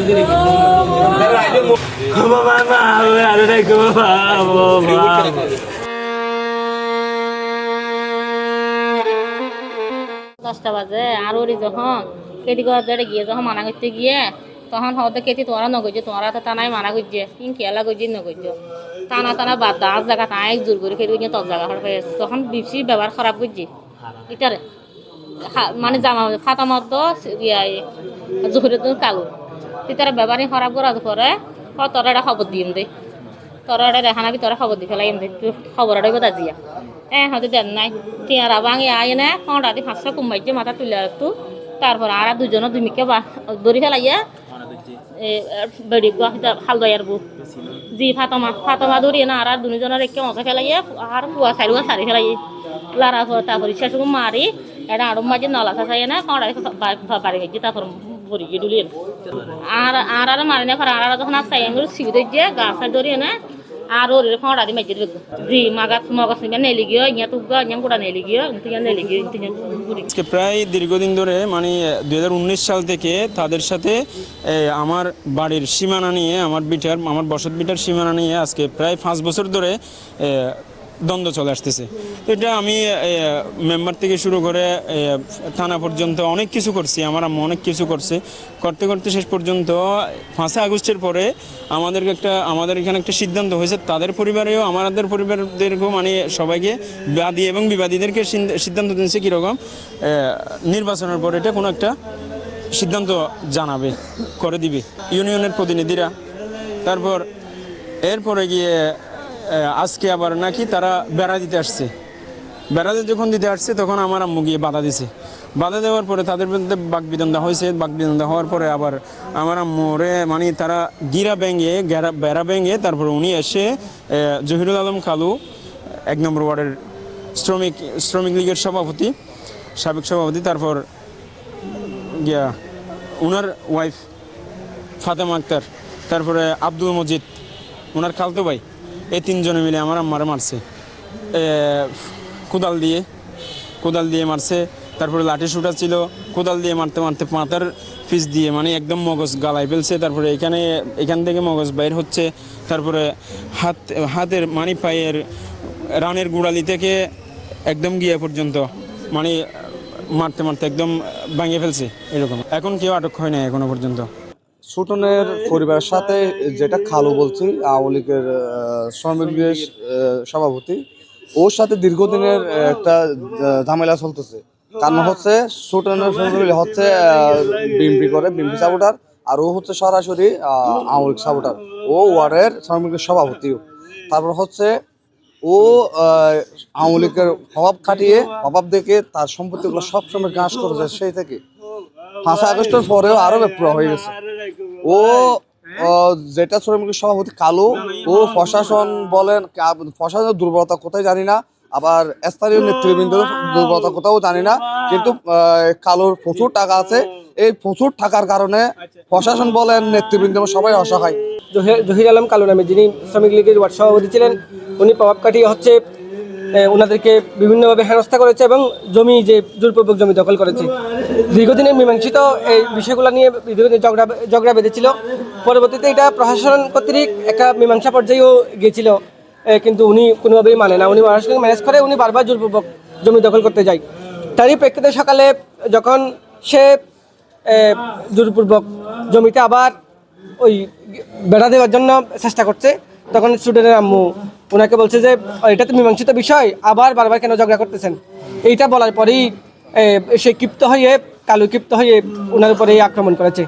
10টা বাজে আর ওরি যখন কেটি ঘরে গিয়ে যখন মানা করতে গিয়ে তখন হতে কেটি তোমরা নগর্য তোমরা তো টানাই মানা করছে খেয়ালা করছি নগর্য টানা টানা বাদ দাস জায়গা টাই জোর করে খেতে গিয়ে তোর জায়গা হয়ে তখন বেশি ব্যবহার খারাপ করছি এটারে মানে জামা ফাটা মতো জহুরের কালো তারা ব্যবহারই খারাপ করার পরে তোরা এটা খবর দিম দে তোরা এটা দেখা নাবি তোরা খবর দি ফেলাই দে খবর এটা বোধা জিয়া হয়তো দেন নাই টিয়ারা ভাঙে আয় না 5টা কুমাইছে মাথা তুলে একটু তারপর আর দুজনে দুমিকে দড়ি ফেলাইয়া বেড়ি হাল দয়ার বউ জি ফাতমা ধরিয়ে না আর দুজনের একে মজা ফেলাইয়া আর কুয়া সারি ফেলাই লারা তারপর শেষকে মারি এটা আরো মাঝে নলা চাই না বাড়ি গেছি তারপর ভরি গিয়ে ডুলিয়ে আর মারি না আর যখন চাই সিগি দিয়ে গাছ ধরিয়ে না আর ওর ফোঁড়া দিয়ে মেজে দেবে জি মগজ নিয়ে নেলি গিয়ে ইয়া তুগা ইয়া গোড়া নেলি গিয়ে নেলি গিয়ে আজকে প্রায় দীর্ঘদিন ধরে মানে 2019 সাল থেকে তাদের সাথে আমার বাড়ির সীমানা নিয়ে আমার বসত বিটার সীমানা নিয়ে আজকে প্রায় 5 বছর ধরে দ্বন্দ্ব চলে আসতেছে। তো এটা আমি মেম্বার থেকে শুরু করে থানা পর্যন্ত অনেক কিছু করছি, আমার আম্মু অনেক কিছু করতে করতে শেষ পর্যন্ত 5 আগস্টের পরে আমাদের এখানে একটা সিদ্ধান্ত হয়েছে তাদের পরিবারেও আমাদের পরিবারদেরকেও মানে সবাইকে বাদী এবং বিবাদীদেরকে সিদ্ধান্ত দিয়েছে কীরকম নির্বাচনের পর এটা কোনো একটা সিদ্ধান্ত জানাবে করে দিবে ইউনিয়নের প্রতিনিধিরা। তারপর এরপরে গিয়ে আজকে আবার নাকি তারা বেড়া দিতে আসছে, বেড়াতে যখন দিতে আসছে তখন আমার আম্মু গিয়ে বাধা দিছে। বাধা দেওয়ার পরে তাদের মধ্যে বাকবিতণ্ডা হয়েছে, বাকবিতণ্ডা হওয়ার পরে আবার আমার আম্মুরে মানে তারা বেড়া ভেঙে তারপর উনি এসে জহিরুল আলম কালু 1 নম্বর ওয়ার্ডের শ্রমিক লীগের সাবেক সভাপতি, তারপর ওনার ওয়াইফ ফাতেমা আক্তার, তারপরে আব্দুল মজিদ ওনার খালতো ভাই, এই 3 জনে মিলে আমার আম্মারে মারছে কোদাল দিয়ে মারছে। তারপরে লাঠি শুটা ছিল, কোদাল দিয়ে মারতে মাথার পিস দিয়ে মানে একদম মগজ গালায় ফেলছে। তারপরে এখান থেকে মগজ বাইর হচ্ছে। তারপরে হাতের মানে পায়ের রানের গোড়ালি থেকে একদম গিয়ে পর্যন্ত মানে মারতে একদম ভাঙিয়ে ফেলছে এরকম। এখন কেউ আটক হয় না এখনো পর্যন্ত। ছোটনের পরিবারের সাথে যেটা খালু বলছি আওয়ামী লীগের শ্রমিক লীগের সভাপতি, ওর সাথে দীর্ঘদিনের একটা ঝামেলা চলতেছে। কারণ হচ্ছে ছোটনের ফ্যামিলি হচ্ছে বিএনপি সাপোর্টার, আর ও হচ্ছে সরাসরি আওয়ামী লীগ সাপোর্টার। ও ওয়ার্ডের শ্রমিক লীগের সভাপতিও। তারপর হচ্ছে ও আওয়ামী লীগের প্রভাব দেখে তার সম্পত্তিগুলো সবসময় গ্রাস করেছে। সেই থেকে 5 আগস্টের পরেও আরো বেপরোয়া হয়ে গেছে। ও যেটা শ্রমিক সভাপতি কালু, ও প্রশাসন বলেন, প্রশাসনের দুর্বলতা কোথায় জানি না, আবার স্থানীয় নেতৃবৃন্দের দুর্বলতা কোথাও জানি না, কিন্তু কালুর প্রচুর টাকা আছে। এই প্রচুর টাকার কারণে প্রশাসন বলেন নেতৃবৃন্দ সবাই অসহায়। জহির আলম কালু নামে যিনি শ্রমিক লীগের ওয়ার্ড সভাপতি ছিলেন, উনি প্রভাব কাটিয়ে হচ্ছে ওনাদেরকে বিভিন্নভাবে হেনস্থা করেছে এবং জোরপূর্বক জমি দখল করেছে। দীর্ঘদিনের মীমাংসিত এই বিষয়গুলো নিয়ে ঝগড়া বেঁধেছিল। পরবর্তীতে এটা প্রশাসন কর্তৃক একটা মীমাংসা পর্যায়েও গিয়েছিল, কিন্তু উনি কোনোভাবেই মানে না। উনি মানুষকে ম্যানেজ করে উনি বারবার জোরপূর্বক জমি দখল করতে যায়। তারই প্রেক্ষিতে সকালে যখন সে জোরপূর্বক জমিতে আবার ওই বেড়া দেওয়ার জন্য চেষ্টা করছে, তখন স্টুডেন্টের আম্মু ওনাকে বলছে যে এটা তো মীমাংসিত বিষয়, বারবার কেন ঝগড়া করতেছেন। এইটা বলার পরেই সে কালু ক্ষিপ্ত হয়ে ওনার উপরে আক্রমণ করেছে।